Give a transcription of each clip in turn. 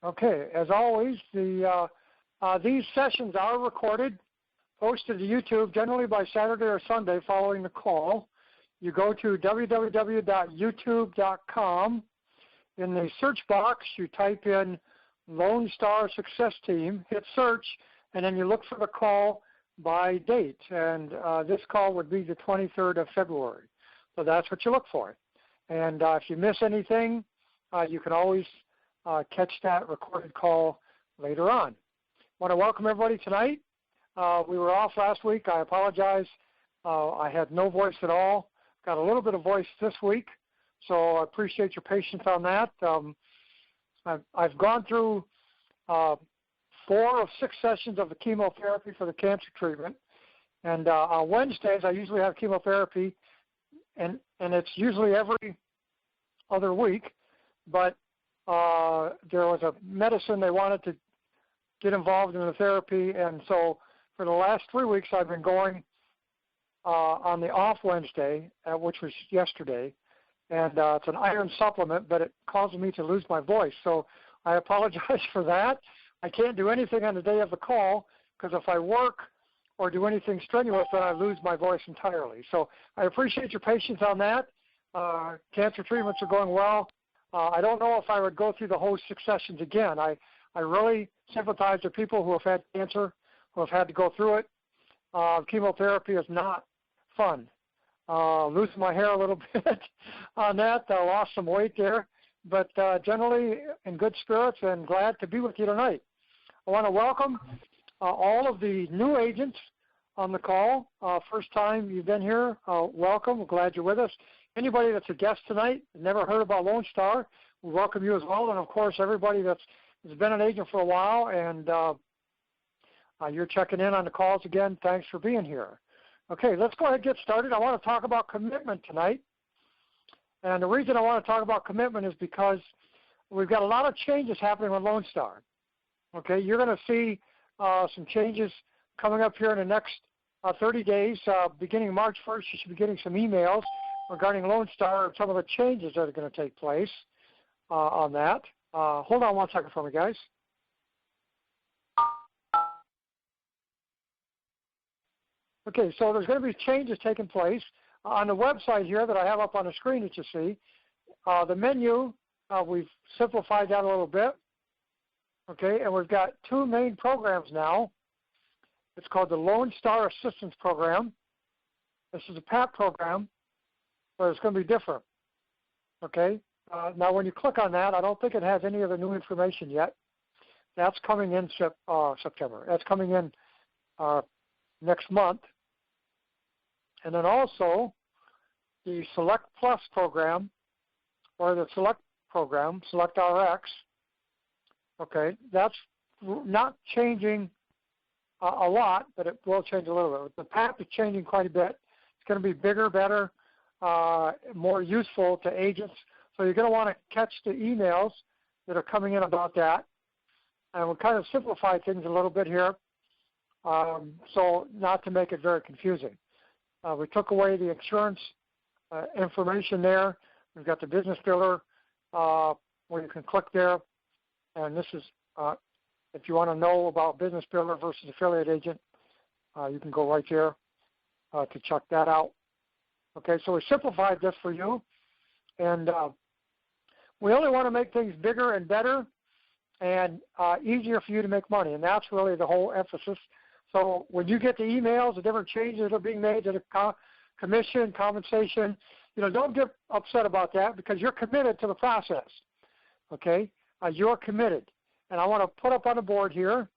Okay, as always, these sessions are recorded, posted to YouTube, generally by Saturday or Sunday following the call. You go to www.youtube.com. In the search box, you type in Lone Star Success Team, hit search, and then you look for the call by date. And this call would be the 23rd of February. So that's what you look for. And if you miss anything, you can always catch that recorded call later on. I want to welcome everybody tonight. We were off last week. I apologize. I had no voice at all. Got a little bit of voice this week, so I appreciate your patience on that. I've gone through 4 of 6 sessions of the chemotherapy for the cancer treatment, and on Wednesdays I usually have chemotherapy, and it's usually every other week, but there was a medicine they wanted to get involved in the therapy, and so for the last 3 weeks I've been going on the off Wednesday, which was yesterday, and it's an iron supplement, but it causes me to lose my voice, so I apologize for that. I can't do anything on the day of the call, because if I work or do anything strenuous, then I lose my voice entirely. So I appreciate your patience on that. Cancer treatments are going well. I don't know if I would go through the whole 6 sessions again. I really sympathize with people who have had cancer, who have had to go through it. Chemotherapy is not fun. Losing my hair a little bit on that. I lost some weight there. But generally in good spirits and glad to be with you tonight. I want to welcome all of the new agents on the call. First time you've been here, welcome. We're glad you're with us. Anybody that's a guest tonight, never heard about Lone Star, we welcome you as well. And, of course, everybody that's been an agent for a while and you're checking in on the calls again, thanks for being here. Okay, let's go ahead and get started. I want to talk about commitment tonight. And the reason I want to talk about commitment is because we've got a lot of changes happening with Lone Star. Okay, you're going to see some changes coming up here in the next 30 days. Beginning March 1st, you should be getting some emails regarding Lone Star and some of the changes that are going to take place on that. Hold on one second for me, guys. Okay, so there's going to be changes taking place. On the website here that I have up on the screen that you see, the menu, we've simplified that a little bit. Okay, and we've got 2 main programs now. It's called the Lone Star Assistance Program. This is a PAP program, but it's going to be different. Okay, now when you click on that, I don't think it has any of the new information yet. That's coming in September. That's coming in next month. And then also the Select Plus program, or the Select program, Select RX, okay, that's not changing a lot, but it will change a little bit. The PAP is changing quite a bit. It's going to be bigger, better, more useful to agents. So you're going to want to catch the emails that are coming in about that. And we'll kind of simplify things a little bit here, so not to make it very confusing. We took away the insurance information there. We've got the business builder where you can click there. And this is, if you want to know about business builder versus affiliate agent, you can go right there to check that out. Okay, so we simplified this for you. And we only want to make things bigger and better and easier for you to make money. And that's really the whole emphasis. So when you get the emails, the different changes that are being made to the commission, compensation, don't get upset about that because you're committed to the process, okay? You're committed. And I want to put up on the board here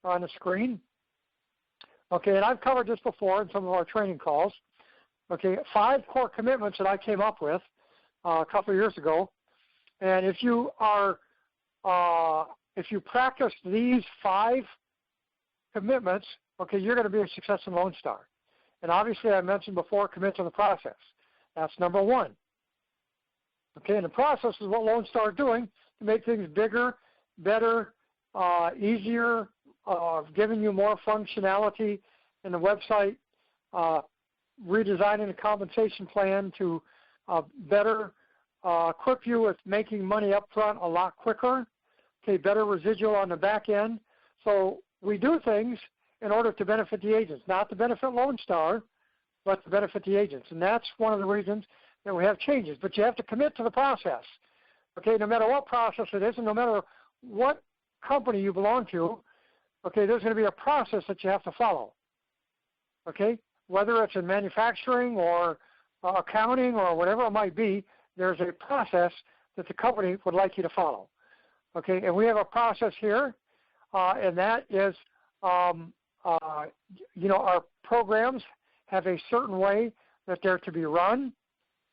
on the screen, okay, and I've covered this before in some of our training calls, okay, 5 core commitments that I came up with a couple of years ago. And if you practice these 5 commitments, okay, you're going to be a success in Lone Star. And obviously, I mentioned before, commit to the process. That's number 1. Okay, and the process is what Lone Star is doing to make things bigger, better, easier, giving you more functionality in the website, redesigning the compensation plan to better equip you with making money up front a lot quicker, okay, better residual on the back end. So we do things in order to benefit the agents, not to benefit Lone Star, but to benefit the agents. And that's one of the reasons that we have changes. But you have to commit to the process, okay, no matter what process it is and no matter what company you belong to, okay, there's going to be a process that you have to follow, okay, whether it's in manufacturing or accounting or whatever it might be, there's a process that the company would like you to follow, okay, and we have a process here, and that is, our programs have a certain way that they're to be run,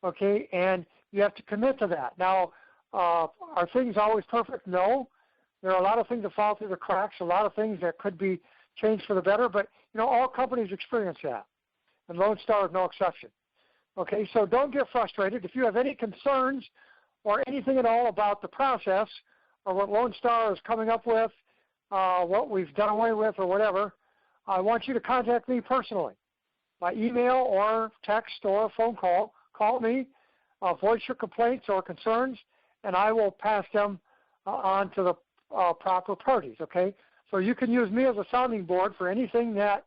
okay, and you have to commit to that. Now, are things always perfect? No. There are a lot of things that fall through the cracks, a lot of things that could be changed for the better, but, all companies experience that, and Lone Star is no exception. Okay, so don't get frustrated. If you have any concerns or anything at all about the process or what Lone Star is coming up with, what we've done away with or whatever, I want you to contact me personally by email or text or phone call. Call me, voice your complaints or concerns, and I will pass them on to the proper parties, okay? So you can use me as a sounding board for anything that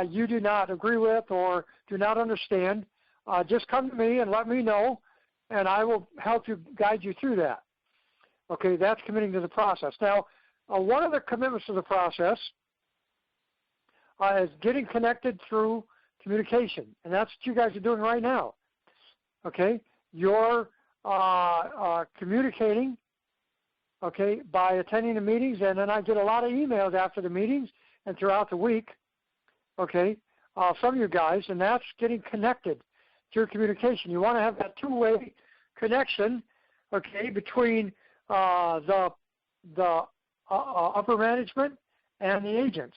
you do not agree with or do not understand. Just come to me and let me know, and I will help you, guide you through that. Okay, that's committing to the process. Now, one of the commitments to the process is getting connected through communication, and that's what you guys are doing right now. Okay, you're communicating, okay, by attending the meetings, and then I get a lot of emails after the meetings and throughout the week, okay, from you guys, and that's getting connected through communication. You want to have that two-way connection, okay, between the upper management and the agents,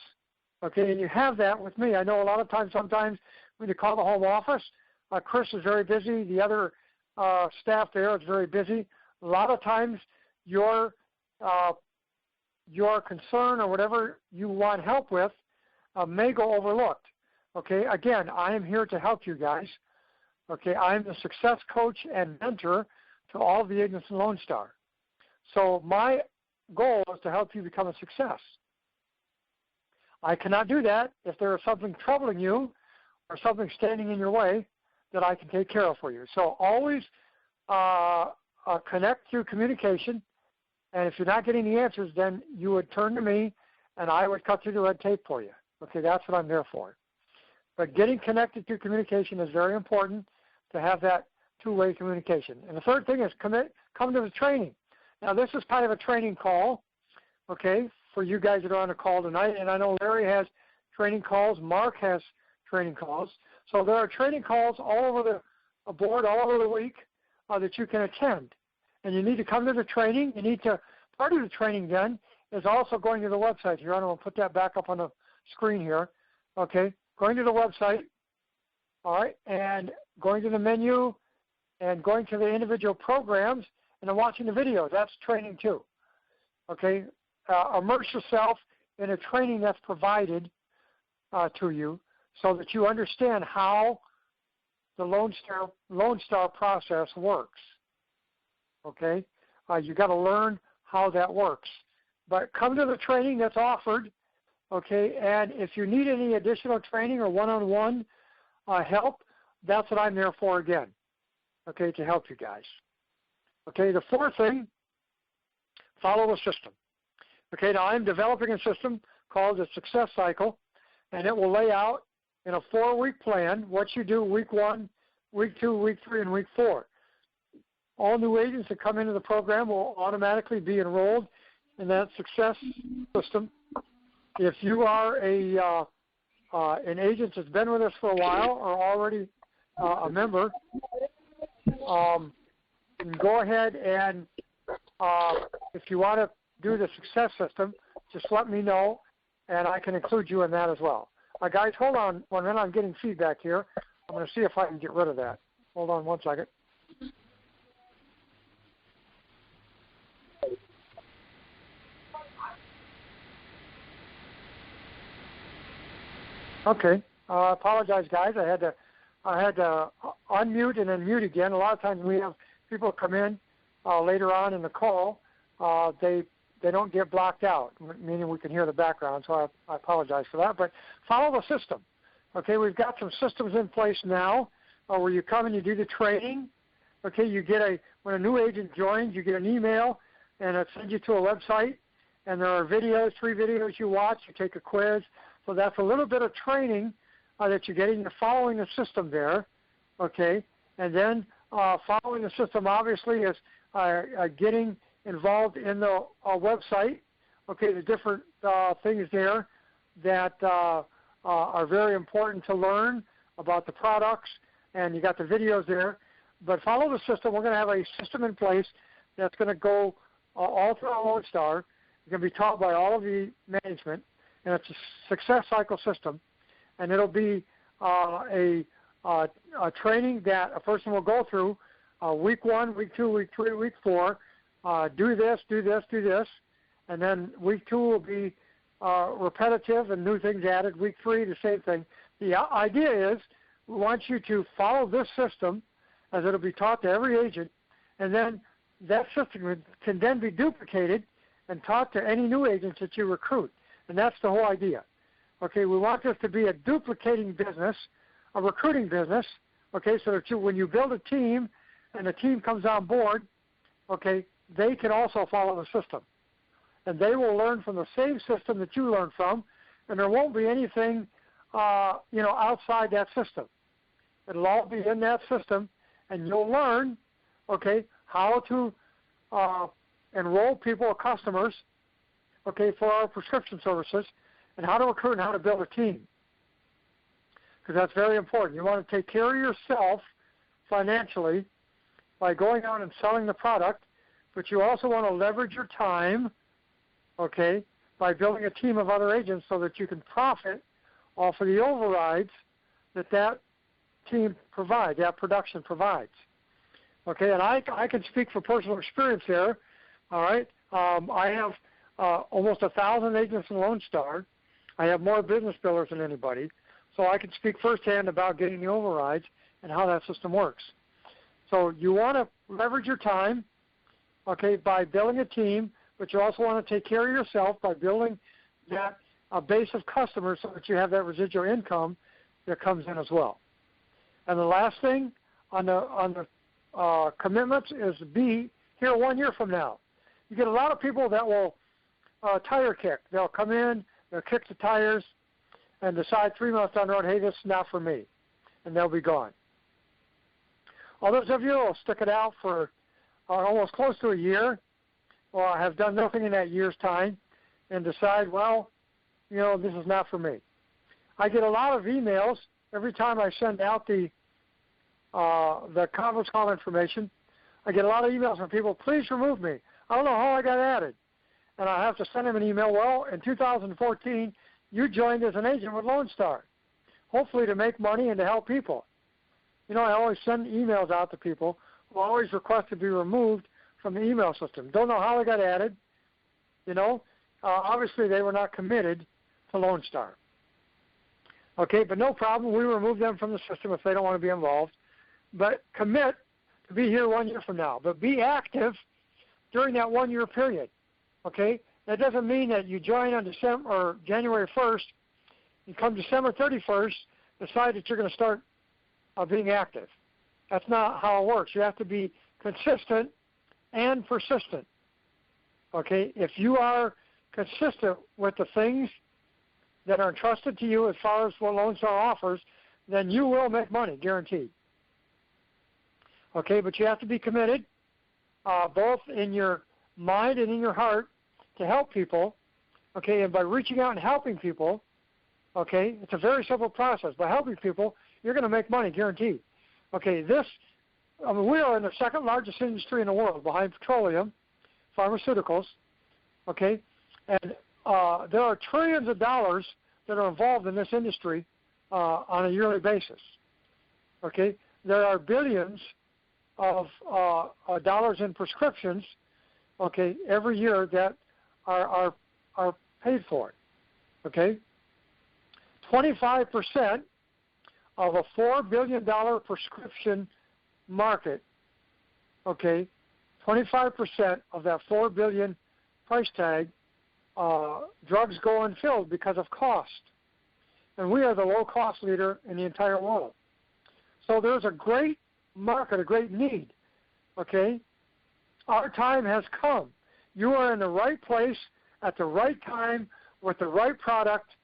okay, and you have that with me. I know a lot of times, sometimes when you call the home office, Chris is very busy, the other staff there is very busy. A lot of times your concern or whatever you want help with may go overlooked, okay. Again, I am here to help you guys. Okay, I'm the success coach and mentor to all of the agents in Lone Star. So my goal is to help you become a success. I cannot do that if there is something troubling you or something standing in your way that I can take care of for you. So always connect through communication, and if you're not getting the answers, then you would turn to me, and I would cut through the red tape for you. Okay, that's what I'm there for. But getting connected through communication is very important to have that two-way communication. And the third thing is come to the training. Now, this is kind of a training call, okay, for you guys that are on the call tonight. And I know Larry has training calls. Mark has training calls. So there are training calls all over the board, all over the week that you can attend. And you need to come to the training. Part of the training then is also going to the website here. I'm going to put that back up on the screen here, okay. Going to the website, all right, and going to the menu and going to the individual programs and then watching the video. That's training too, okay. Immerse yourself in a training that's provided to you so that you understand how the Lone Star process works, okay. You got to learn how that works. But come to the training that's offered. Okay, and if you need any additional training or one-on-one help, that's what I'm there for again, okay, to help you guys. Okay, the fourth thing, follow the system. Okay, now I'm developing a system called the Success Cycle, and it will lay out in a 4-week plan what you do week 1, week 2, week 3, and week 4. All new agents that come into the program will automatically be enrolled in that success system. If you are an agent that's been with us for a while or already a member, go ahead and if you want to do the success system, just let me know, and I can include you in that as well. Guys, hold on 1 minute. I'm getting feedback here. I'm going to see if I can get rid of that. Hold on 1 second. Okay. Apologize, guys. I had to unmute and then mute again. A lot of times we have people come in later on in the call. They they don't get blocked out, meaning we can hear the background, so I apologize for that. But follow the system. Okay, we've got some systems in place now where you come and you do the training. Okay, you get when a new agent joins, you get an email, and it sends you to a website, and there are videos, 3 videos you watch, you take a quiz. So that's a little bit of training that you're getting. You're following the system there, okay? And then following the system, obviously, is getting involved in the website, okay, the different things there that are very important to learn about the products, and you got the videos there. But follow the system. We're going to have a system in place that's going to go all through our Lone Star. It's going to be taught by all of the management, and it's a success cycle system. And it'll be a training that a person will go through week 1, week 2, week 3, week 4. Do this, do this, do this. And then week 2 will be repetitive and new things added. Week 3, the same thing. The idea is we want you to follow this system as it'll be taught to every agent, and then that system can then be duplicated and taught to any new agents that you recruit. And that's the whole idea. Okay, we want this to be a duplicating business, a recruiting business, okay, so that when you build a team and the team comes on board, okay, they can also follow the system. And they will learn from the same system that you learned from, and there won't be anything, outside that system. It'll all be in that system, and you'll learn, okay, how to enroll people, customers, okay, for our prescription services, and how to recruit and how to build a team. Because that's very important. You want to take care of yourself financially by going out and selling the product, but you also want to leverage your time, okay, by building a team of other agents so that you can profit off of the overrides that team provides, that production provides. Okay, and I can speak for personal experience there, all right. I have almost 1,000 agents in Lone Star. I have more business builders than anybody, so I can speak firsthand about getting the overrides and how that system works. So you want to leverage your time, okay, by building a team, but you also want to take care of yourself by building that base of customers so that you have that residual income that comes in as well. And the last thing on the commitments is be here 1 year from now. You get a lot of people that will tire kick. They'll come in, they'll kick the tires, and decide 3 months down the road, hey, this is not for me, and they'll be gone. Others of you will stick it out for almost close to a year, or have done nothing in that year's time, and decide, well, this is not for me. I get a lot of emails every time I send out the conference call information. I get a lot of emails from people, please remove me. I don't know how I got added. And I have to send them an email, well, in 2014, you joined as an agent with Lone Star, hopefully to make money and to help people. I always send emails out to people who always request to be removed from the email system. Don't know how they got added. Obviously they were not committed to Lone Star. Okay, but no problem. We remove them from the system if they don't want to be involved. But commit to be here 1 year from now. But be active during that 1 year period. Okay? That doesn't mean that you join on January 1st, and come December 31st, decide that you're going to start being active. That's not how it works. You have to be consistent and persistent. Okay? If you are consistent with the things that are entrusted to you as far as what Lone Star offers, then you will make money, guaranteed. Okay, but you have to be committed, both in your mind and in your heart, to help people. Okay, and by reaching out and helping people, okay, it's a very simple process. By helping people, you're going to make money, guaranteed. Okay, we are in the second largest industry in the world, behind petroleum, pharmaceuticals. Okay, and there are trillions of dollars that are involved in this industry on a yearly basis. Okay, there are billions of dollars in prescriptions, okay, every year that are paid for. Okay, 25% of a $4 billion prescription market. Okay, 25% of that $4 billion price tag, drugs go unfilled because of cost. And we are the low-cost leader in the entire world. So there's a great market, a great need, okay? Our time has come. You are in the right place at the right time with the right product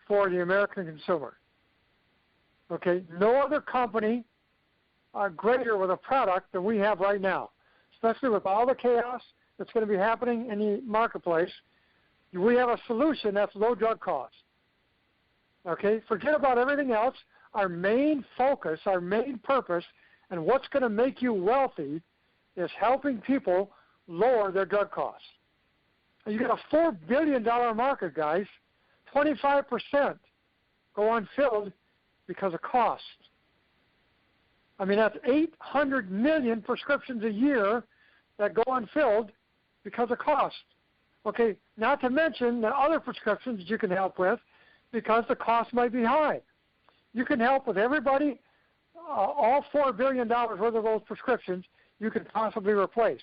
for the American consumer, okay? No other company are greater with a product than we have right now, especially with all the chaos that's going to be happening in the marketplace. We have a solution that's low drug costs. Okay, forget about everything else. Our main focus, our main purpose, and what's going to make you wealthy is helping people lower their drug costs. You got a $4 billion market, guys. 25% go unfilled because of cost. I mean, that's 800 million prescriptions a year that go unfilled because of cost. Okay, not to mention the other prescriptions that you can help with because the cost might be high. You can help with everybody, all $4 billion worth of those prescriptions you can possibly replace.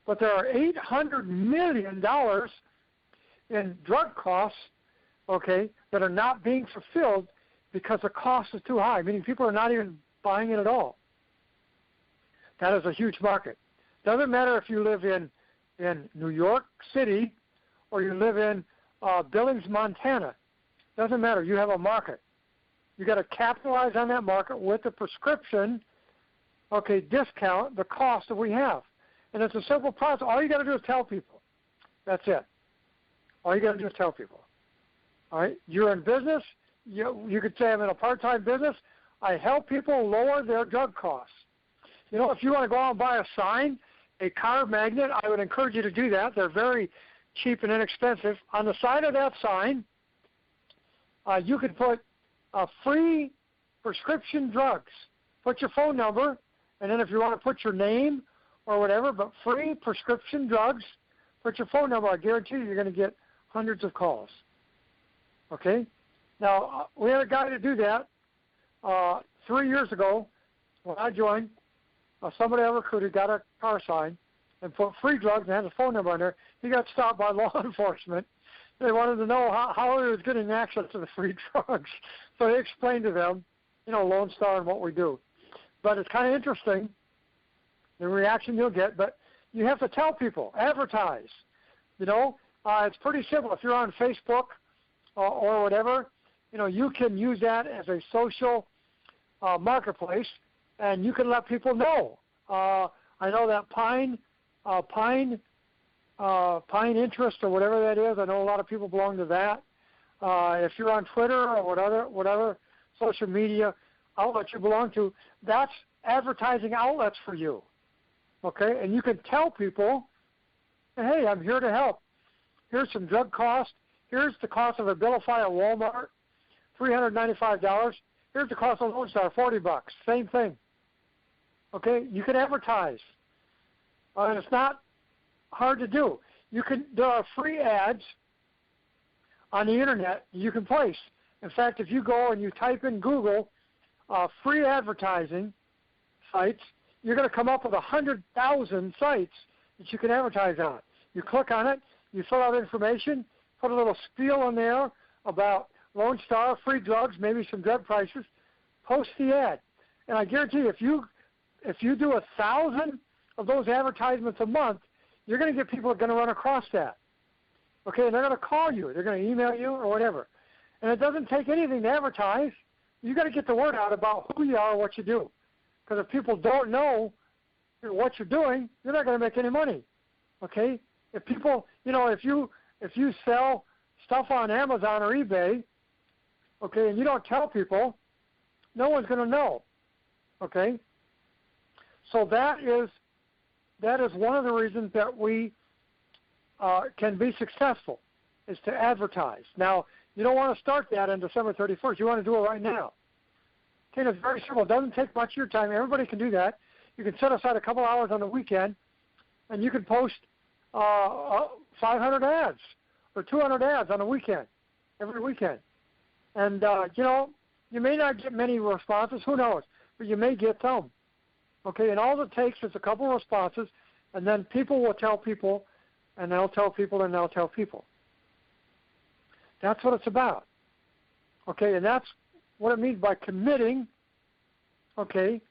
But there are $800 million in drug costs, okay, that are not being fulfilled because the cost is too high, meaning people are not even buying it at all. That is a huge market. Doesn't matter if you live in New York City or you live in Billings, Montana. Doesn't matter. You have a market. You got to capitalize on that market with the prescription, okay, discount the cost that we have. And it's a simple process. All you got to do is tell people. That's it. All you got to do is tell people. All right? You're in business. You could say I'm in a part-time business. I help people lower their drug costs. You know, if you want to go out and buy a sign, a car magnet, I would encourage you to do that. They're very cheap and inexpensive. On the side of that sign, you could put free prescription drugs. Put your phone number, and then if you want to put your name or whatever, but free prescription drugs, put your phone number. I guarantee you you're going to get hundreds of calls. Okay? Now, we had a guy to do that 3 years ago when I joined. Somebody I recruited got a car sign and put free drugs and had a phone number on there. He got stopped by law enforcement. They wanted to know how he was getting access to the free drugs. So he explained to them, you know, Lone Star and what we do. But it's kind of interesting, the reaction you'll get. But you have to tell people, advertise. You know, it's pretty simple. If you're on Facebook or whatever, you know, you can use that as a social marketplace, and you can let people know. I know that Pine Interest or whatever that is. I know a lot of people belong to that. If you're on Twitter or whatever social media outlet you belong to, that's advertising outlets for you. Okay, and you can tell people, hey, I'm here to help. Here's some drug cost. Here's the cost of a Abilify at Walmart, $395. Here's the cost of Lone Star, $40. Same thing. Okay, you can advertise, and it's not hard to do. There are free ads on the internet you can place. In fact, if you go and you type in Google free advertising sites, you're going to come up with 100,000 sites that you can advertise on. You click on it, you fill out information, put a little spiel in there about Lone Star, free drugs, maybe some drug prices, post the ad. And I guarantee you, if you do 1,000 of those advertisements a month, you're going to get people that are going to run across that. Okay, and they're going to call you. They're going to email you or whatever. And it doesn't take anything to advertise. You got to get the word out about who you are and what you do. Because if people don't know what you're doing, you're not going to make any money. Okay? If people, you know, if you sell stuff on Amazon or eBay, okay, and you don't tell people, no one's going to know. Okay? So that is one of the reasons that we can be successful, is to advertise. Now, you don't want to start that on December 31st. You want to do it right now. Okay, it's very simple. It doesn't take much of your time. Everybody can do that. You can set aside a couple hours on the weekend, and you can post 500 ads or 200 ads on a weekend, every weekend. And, you know, you may not get many responses. Who knows? But you may get some. Okay, and all it takes is a couple of responses, and then people will tell people and they'll tell people, and they'll tell people. That's what it's about. Okay, and that's what it means by committing, okay,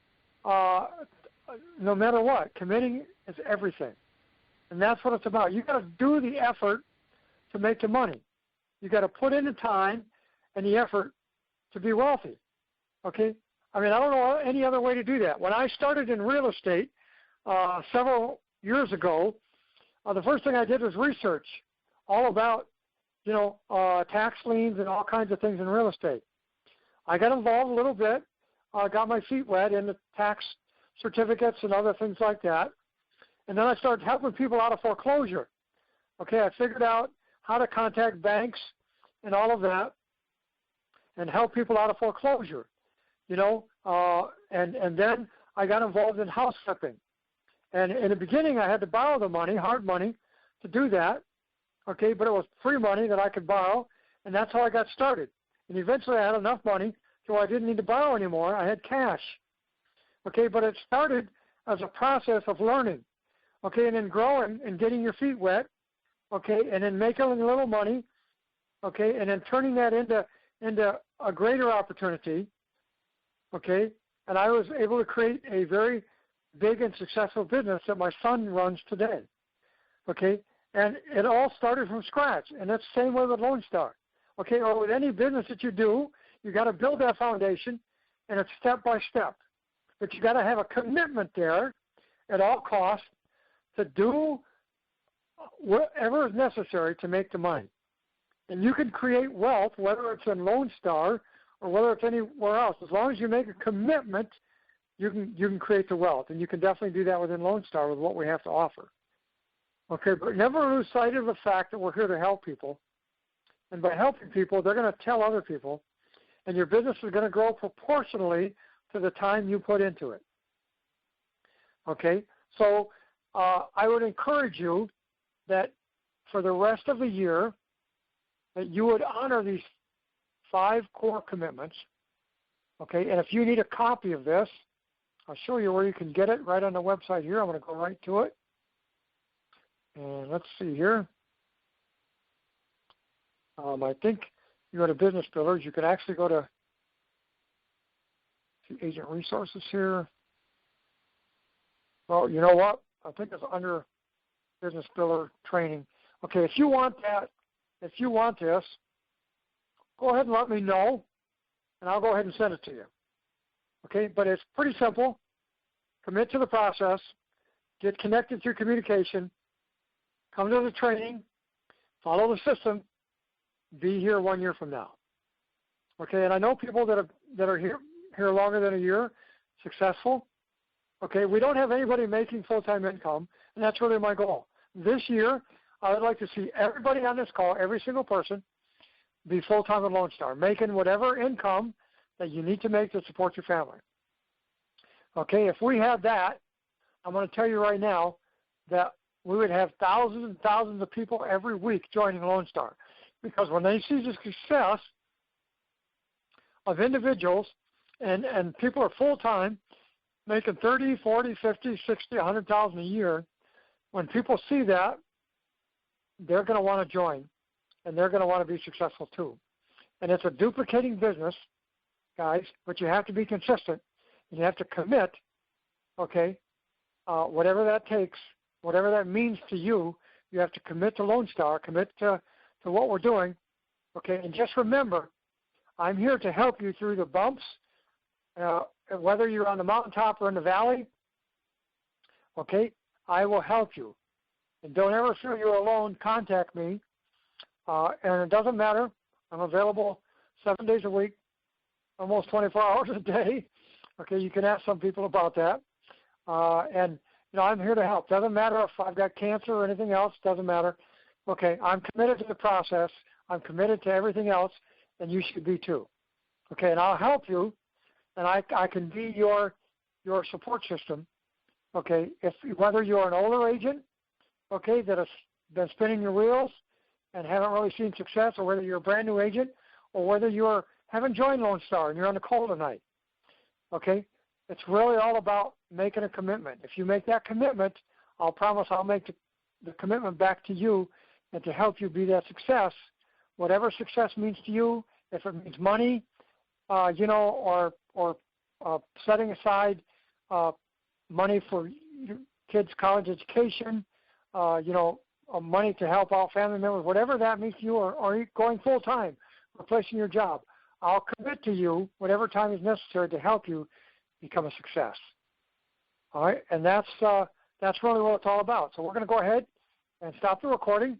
no matter what. Committing is everything. And that's what it's about. You've got to do the effort to make the money. You've got to put in the time and the effort to be wealthy. Okay? I mean, I don't know any other way to do that. When I started in real estate several years ago, the first thing I did was research all about, tax liens and all kinds of things in real estate. I got involved a little bit, got my feet wet in the tax certificates and other things like that. And then I started helping people out of foreclosure. Okay, I figured out how to contact banks and all of that and help people out of foreclosure, and then I got involved in house flipping. And in the beginning, I had to borrow the money, hard money, to do that, okay, but it was free money that I could borrow, and that's how I got started. And eventually I had enough money so I didn't need to borrow anymore. I had cash, okay, but it started as a process of learning, okay, and then growing and getting your feet wet, okay, and then making a little money, okay, and then turning that into a greater opportunity, okay, and I was able to create a very big and successful business that my son runs today, okay, and it all started from scratch, and that's the same way with Lone Star, okay, or with any business that you do, you got to build that foundation, and it's step by step, but you got to have a commitment there at all costs to do whatever is necessary to make the money. And you can create wealth, whether it's in Lone Star or whether it's anywhere else. As long as you make a commitment, you can create the wealth. And you can definitely do that within Lone Star with what we have to offer. Okay, but never lose sight of the fact that we're here to help people. And by helping people, they're going to tell other people. And your business is going to grow proportionally to the time you put into it. Okay, so I would encourage you that for the rest of the year, that you would honor these 5 core commitments, okay? And if you need a copy of this, I'll show you where you can get it right on the website here. I'm going to go right to it. And let's see here. I think you go to Business Builders. You can actually go to Agent Resources here. Well, you know what? I think it's under Business Builder Training. Okay, if you want that, if you want this, go ahead and let me know, and I'll go ahead and send it to you. Okay, but it's pretty simple. Commit to the process, get connected through communication, come to the training, follow the system, be here 1 year from now. Okay, and I know people that are here longer than a year, successful. Okay, we don't have anybody making full-time income, and that's really my goal. This year, I would like to see everybody on this call, every single person, be full-time at Lone Star, making whatever income that you need to make to support your family. Okay, if we had that, I'm going to tell you right now that we would have thousands and thousands of people every week joining Lone Star. Because when they see the success of individuals and people are full-time, making 30, 40, 50, 60, 100,000 a year, when people see that, they're going to want to join, and they're going to want to be successful too. And it's a duplicating business, guys, but you have to be consistent, and you have to commit, okay, whatever that takes, whatever that means to you, you have to commit to Lone Star, commit to what we're doing, okay, and just remember, I'm here to help you through the bumps, whether you're on the mountaintop or in the valley, okay, I will help you. And don't ever feel you're alone. Contact me. And it doesn't matter. I'm available 7 days a week, almost 24 hours a day. Okay, you can ask some people about that. And, I'm here to help. Doesn't matter if I've got cancer or anything else. Doesn't matter. Okay, I'm committed to the process. I'm committed to everything else, and you should be too. Okay, and I'll help you, and I can be your support system. Okay, whether you're an older agent, okay, that has been spinning your wheels and haven't really seen success, or whether you're a brand new agent, or whether you haven't joined Lone Star and you're on the call tonight, okay, it's really all about making a commitment. If you make that commitment, I'll promise I'll make the commitment back to you and to help you be that success, whatever success means to you. If it means money, or setting aside money for your kids' college education, money to help out family members, whatever that means to you, or going full time, replacing your job, I'll commit to you whatever time is necessary to help you become a success. All right, and that's really what it's all about. So we're going to go ahead and stop the recording.